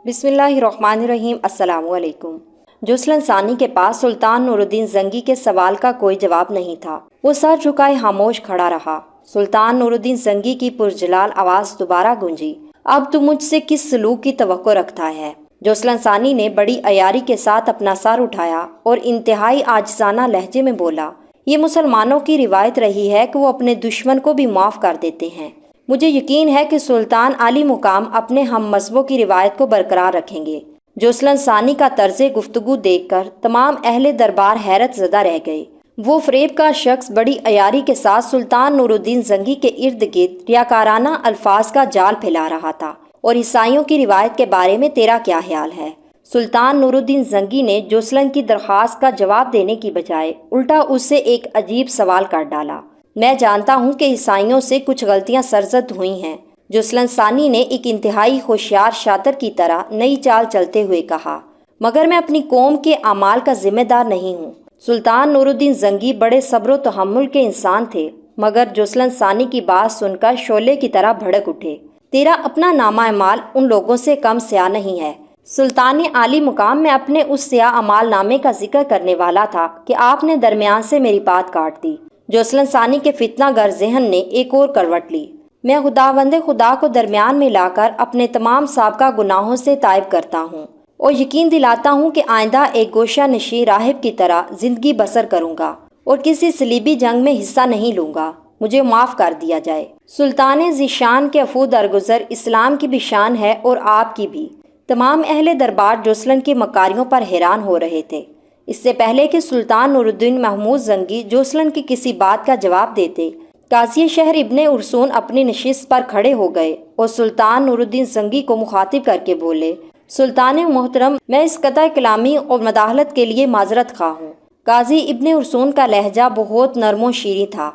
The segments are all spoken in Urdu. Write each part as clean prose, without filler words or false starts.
بسم اللہ الرحمن الرحیم۔ السلام علیکم۔ جوسلن ثانی کے پاس سلطان نور الدین زنگی کے سوال کا کوئی جواب نہیں تھا۔ وہ سر جھکائے خاموش کھڑا رہا۔ سلطان نور الدین زنگی کی پرجلال آواز دوبارہ گونجی، اب تو مجھ سے کس سلوک کی توقع رکھتا ہے؟ جوسلن ثانی نے بڑی عیاری کے ساتھ اپنا سر اٹھایا اور انتہائی عاجزانہ لہجے میں بولا، یہ مسلمانوں کی روایت رہی ہے کہ وہ اپنے دشمن کو بھی معاف کر دیتے ہیں۔ مجھے یقین ہے کہ سلطان عالی مقام اپنے ہم مذہبوں کی روایت کو برقرار رکھیں گے۔ جوسلن ثانی کا طرز گفتگو دیکھ کر تمام اہل دربار حیرت زدہ رہ گئے۔ وہ فریب کا شخص بڑی عیاری کے ساتھ سلطان نور الدین زنگی کے ارد گرد ریاکارانہ الفاظ کا جال پھیلا رہا تھا۔ اور عیسائیوں کی روایت کے بارے میں تیرا کیا خیال ہے؟ سلطان نور الدین زنگی نے جوسلن کی درخواست کا جواب دینے کی بجائے الٹا اس سے ایک عجیب سوال کر ڈالا۔ میں جانتا ہوں کہ عیسائیوں سے کچھ غلطیاں سرزد ہوئی ہیں، جوسلن ثانی نے ایک انتہائی ہوشیار شاطر کی طرح نئی چال چلتے ہوئے کہا، مگر میں اپنی قوم کے اعمال کا ذمہ دار نہیں ہوں۔ سلطان نور الدین زنگی بڑے صبر و تحمل کے انسان تھے، مگر جوسلن ثانی کی بات سن کر شعلے کی طرح بھڑک اٹھے۔ تیرا اپنا نامہ اعمال ان لوگوں سے کم سیاہ نہیں ہے۔ سلطان عالی مقام میں اپنے اس سیاہ اعمال نامے کا ذکر کرنے والا تھا کہ آپ نے درمیان سے میری بات کاٹ دی۔ جوسلن ثانی کے فتنہ گر ذہن نے ایک اور کروٹ لی۔ میں خداوند خدا کو درمیان میں لا کر اپنے تمام سابقہ گناہوں سے تائب کرتا ہوں اور یقین دلاتا ہوں کہ آئندہ ایک گوشہ نشین راہب کی طرح زندگی بسر کروں گا اور کسی صلیبی جنگ میں حصہ نہیں لوں گا۔ مجھے معاف کر دیا جائے۔ سلطان ذیشان کے عفو درگزر اسلام کی بھی شان ہے اور آپ کی بھی۔ تمام اہل دربار جوسلن کی مکاریوں پر حیران ہو رہے تھے۔ اس سے پہلے کہ سلطان نور الدین محمود زنگی جوسلن کی کسی بات کا جواب دیتے، قاضی شہر ابن ارسون اپنی نشست پر کھڑے ہو گئے اور سلطان نور الدین زنگی کو مخاطب کر کے بولے، سلطان محترم، میں اس قطع کلامی اور مداخلت کے لیے معذرت خواہ ہوں۔ قاضی ابن ارسون کا لہجہ بہت نرم و شیریں تھا۔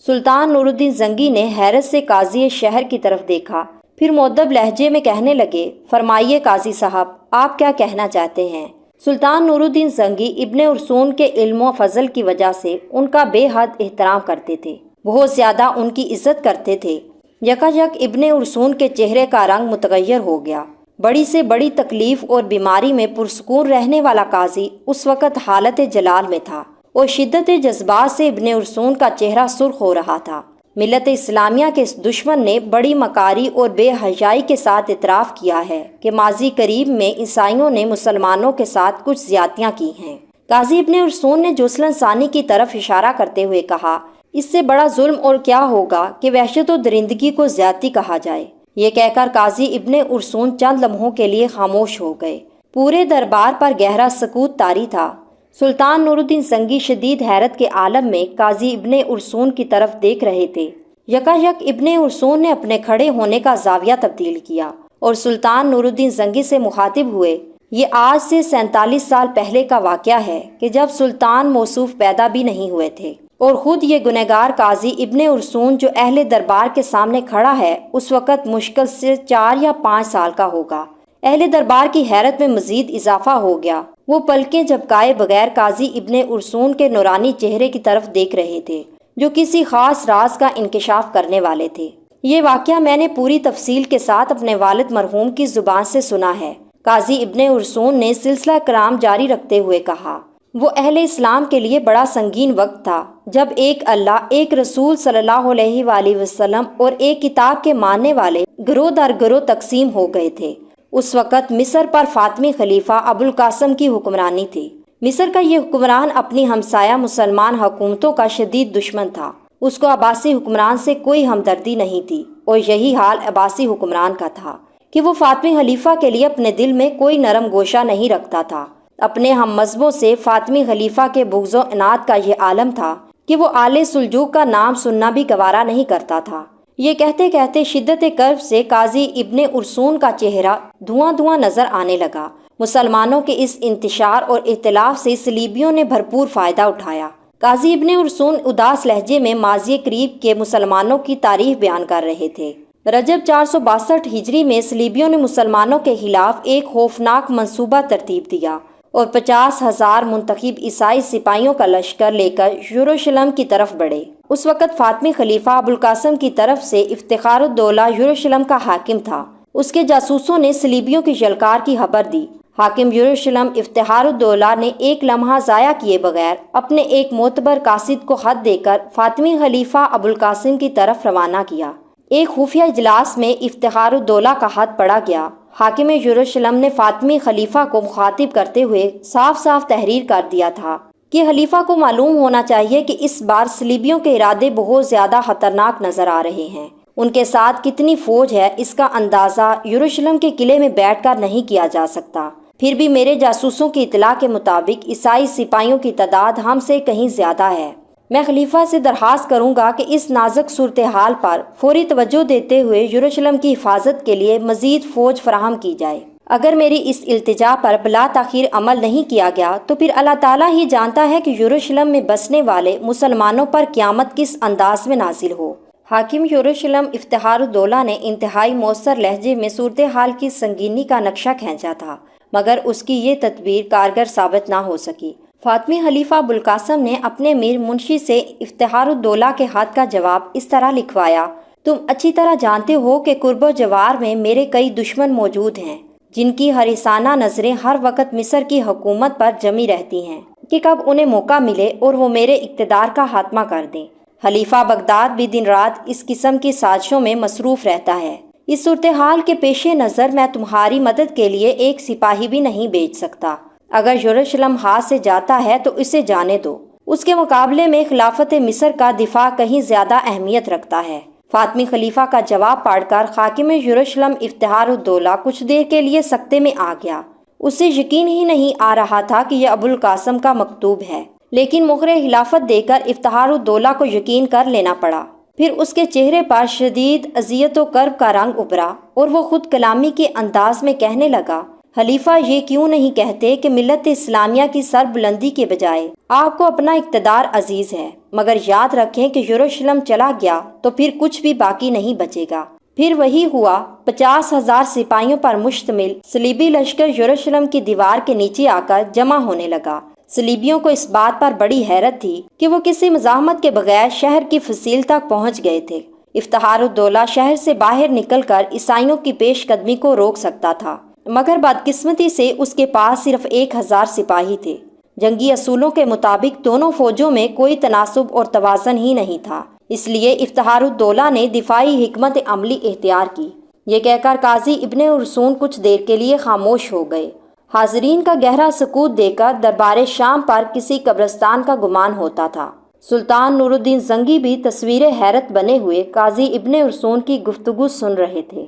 سلطان نور الدین زنگی نے حیرت سے قاضی شہر کی طرف دیکھا، پھر مؤدب لہجے میں کہنے لگے، فرمائیے قاضی صاحب، آپ کیا کہنا چاہتے ہیں؟ سلطان نور الدین زنگی ابن ارسون کے علم و فضل کی وجہ سے ان کا بے حد احترام کرتے تھے، بہت زیادہ ان کی عزت کرتے تھے۔ یکایک ابن ارسون کے چہرے کا رنگ متغیر ہو گیا۔ بڑی سے بڑی تکلیف اور بیماری میں پرسکون رہنے والا قاضی اس وقت حالت جلال میں تھا اور شدت جذبات سے ابن ارسون کا چہرہ سرخ ہو رہا تھا۔ ملت اسلامیہ کے اس دشمن نے بڑی مکاری اور بے حیائی کے ساتھ اعتراف کیا ہے کہ ماضی قریب میں عیسائیوں نے مسلمانوں کے ساتھ کچھ زیادتیاں کی ہیں۔ قاضی ابن ارسون نے جوسلن ثانی کی طرف اشارہ کرتے ہوئے کہا، اس سے بڑا ظلم اور کیا ہوگا کہ وحشت و درندگی کو زیادتی کہا جائے۔ یہ کہہ کر قاضی ابن ارسون چند لمحوں کے لیے خاموش ہو گئے۔ پورے دربار پر گہرا سکوت طاری تھا۔ سلطان نور الدین زنگی شدید حیرت کے عالم میں قاضی ابن ارسون کی طرف دیکھ رہے تھے۔ یکایک ابن ارسون نے اپنے کھڑے ہونے کا زاویہ تبدیل کیا اور سلطان نور الدین زنگی سے مخاطب ہوئے، یہ آج سے 47 سال پہلے کا واقعہ ہے کہ جب سلطان موصوف پیدا بھی نہیں ہوئے تھے، اور خود یہ گنہگار قاضی ابن ارسون جو اہل دربار کے سامنے کھڑا ہے اس وقت مشکل سے 4 یا 5 سال کا ہوگا۔ اہل دربار کی حیرت میں مزید اضافہ ہو گیا۔ وہ پلکیں جھپکائے بغیر قاضی ابن ارسون کے نورانی چہرے کی طرف دیکھ رہے تھے جو کسی خاص راز کا انکشاف کرنے والے تھے۔ یہ واقعہ میں نے پوری تفصیل کے ساتھ اپنے والد مرحوم کی زبان سے سنا ہے، قاضی ابن ارسون نے سلسلہ کلام جاری رکھتے ہوئے کہا۔ وہ اہل اسلام کے لیے بڑا سنگین وقت تھا جب ایک اللہ، ایک رسول صلی اللہ علیہ وآلہ وسلم اور ایک کتاب کے ماننے والے گروہ در گروہ تقسیم ہو گئے تھے۔ اس وقت مصر پر فاطمی خلیفہ ابو القاسم کی حکمرانی تھی۔ مصر کا یہ حکمران اپنی ہمسایہ مسلمان حکومتوں کا شدید دشمن تھا۔ اس کو عباسی حکمران سے کوئی ہمدردی نہیں تھی اور یہی حال عباسی حکمران کا تھا کہ وہ فاطمی خلیفہ کے لیے اپنے دل میں کوئی نرم گوشہ نہیں رکھتا تھا۔ اپنے ہم مذہبوں سے فاطمی خلیفہ کے بغض و عناد کا یہ عالم تھا کہ وہ آل سلجوق کا نام سننا بھی گوارا نہیں کرتا تھا۔ یہ کہتے کہتے شدت کرب سے قاضی ابن ارسون کا چہرہ دھواں دھواں نظر آنے لگا۔ مسلمانوں کے اس انتشار اور اختلاف سے صلیبیوں نے بھرپور فائدہ اٹھایا۔ قاضی ابن ارسون اداس لہجے میں ماضی قریب کے مسلمانوں کی تاریخ بیان کر رہے تھے۔ رجب 462 ہجری میں صلیبیوں نے مسلمانوں کے خلاف ایک خوفناک منصوبہ ترتیب دیا اور 50,000 منتخب عیسائی سپاہیوں کا لشکر لے کر یروشلم کی طرف بڑھے۔ اس وقت فاطمی خلیفہ ابو القاسم کی طرف سے افتخار الدولہ یروشلم کا حاکم تھا۔ اس کے جاسوسوں نے صلیبیوں کی یلغار کی خبر دی۔ حاکم یروشلم افتخار الدولہ نے ایک لمحہ ضائع کیے بغیر اپنے ایک معتبر قاصد کو خط دے کر فاطمی خلیفہ ابوالقاسم کی طرف روانہ کیا۔ ایک خفیہ اجلاس میں افتخار الدولہ کا خط پڑھا گیا۔ حاکم یروشلم نے فاطمی خلیفہ کو مخاطب کرتے ہوئے صاف صاف تحریر کر دیا تھا کہ خلیفہ کو معلوم ہونا چاہیے کہ اس بار صلیبیوں کے ارادے بہت زیادہ خطرناک نظر آ رہے ہیں۔ ان کے ساتھ کتنی فوج ہے اس کا اندازہ یروشلم کے قلعے میں بیٹھ کر نہیں کیا جا سکتا۔ پھر بھی میرے جاسوسوں کی اطلاع کے مطابق عیسائی سپاہیوں کی تعداد ہم سے کہیں زیادہ ہے۔ میں خلیفہ سے درخواست کروں گا کہ اس نازک صورتحال پر فوری توجہ دیتے ہوئے یروشلم کی حفاظت کے لیے مزید فوج فراہم کی جائے۔ اگر میری اس التجا پر بلا تاخیر عمل نہیں کیا گیا تو پھر اللہ تعالیٰ ہی جانتا ہے کہ یروشلم میں بسنے والے مسلمانوں پر قیامت کس انداز میں نازل ہو۔ حاکم یروشلم افتخار الدولہ نے انتہائی مؤثر لہجے میں صورتحال کی سنگینی کا نقشہ کھینچا تھا، مگر اس کی یہ تدبیر کارگر ثابت نہ ہو سکی۔ فاطمی خلیفہ ابوالقاسم نے اپنے میر منشی سے افتخار الدولہ کے خط کا جواب اس طرح لکھوایا: تم اچھی طرح جانتے ہو کہ قرب و جوار میں میرے کئی دشمن موجود ہیں، جن کی حریصانہ نظریں ہر وقت مصر کی حکومت پر جمی رہتی ہیں کہ کب انہیں موقع ملے اور وہ میرے اقتدار کا خاتمہ کر دیں۔ خلیفہ بغداد بھی دن رات اس قسم کی سازشوں میں مصروف رہتا ہے۔ اس صورتحال کے پیش نظر میں تمہاری مدد کے لیے ایک سپاہی بھی نہیں بھیج سکتا۔ اگر یروشلم ہاتھ سے جاتا ہے تو اسے جانے دو، اس کے مقابلے میں خلافت مصر کا دفاع کہیں زیادہ اہمیت رکھتا ہے۔ فاطمی خلیفہ کا جواب پڑھ کر حاکم یروشلم افتخار الدولہ کچھ دیر کے لیے سکتے میں آ گیا۔ اسے یقین ہی نہیں آ رہا تھا کہ یہ ابوالقاسم کا مکتوب ہے، لیکن مہر خلافت دے کر افتخار الدولہ کو یقین کر لینا پڑا۔ پھر اس کے چہرے پر شدید اذیت و کرب کا رنگ ابھرا اور وہ خود کلامی کے انداز میں کہنے لگا: خلیفہ یہ کیوں نہیں کہتے کہ ملت اسلامیہ کی سر بلندی کے بجائے آپ کو اپنا اقتدار عزیز ہے، مگر یاد رکھیں کہ یروشلم چلا گیا تو پھر کچھ بھی باقی نہیں بچے گا۔ پھر وہی ہوا۔ 50,000 سپاہیوں پر مشتمل صلیبی لشکر یروشلم کی دیوار کے نیچے آ کر جمع ہونے لگا۔ صلیبیوں کو اس بات پر بڑی حیرت تھی کہ وہ کسی مزاحمت کے بغیر شہر کی فصیل تک پہنچ گئے تھے۔ افتخار الدولہ شہر سے باہر نکل کر عیسائیوں کی پیش قدمی کو روک سکتا تھا، مگر بدقسمتی سے اس کے پاس صرف 1,000 سپاہی تھے۔ جنگی اصولوں کے مطابق دونوں فوجوں میں کوئی تناسب اور توازن ہی نہیں تھا، اس لیے افتخار الدولہ نے دفاعی حکمت عملی اختیار کی۔ یہ کہہ کر قاضی ابن ارسون کچھ دیر کے لیے خاموش ہو گئے۔ حاضرین کا گہرا سکوت دے کر دربار شام پر کسی قبرستان کا گمان ہوتا تھا۔ سلطان نور الدین زنگی بھی تصویر حیرت بنے ہوئے قاضی ابن ارسون کی گفتگو سن رہے تھے۔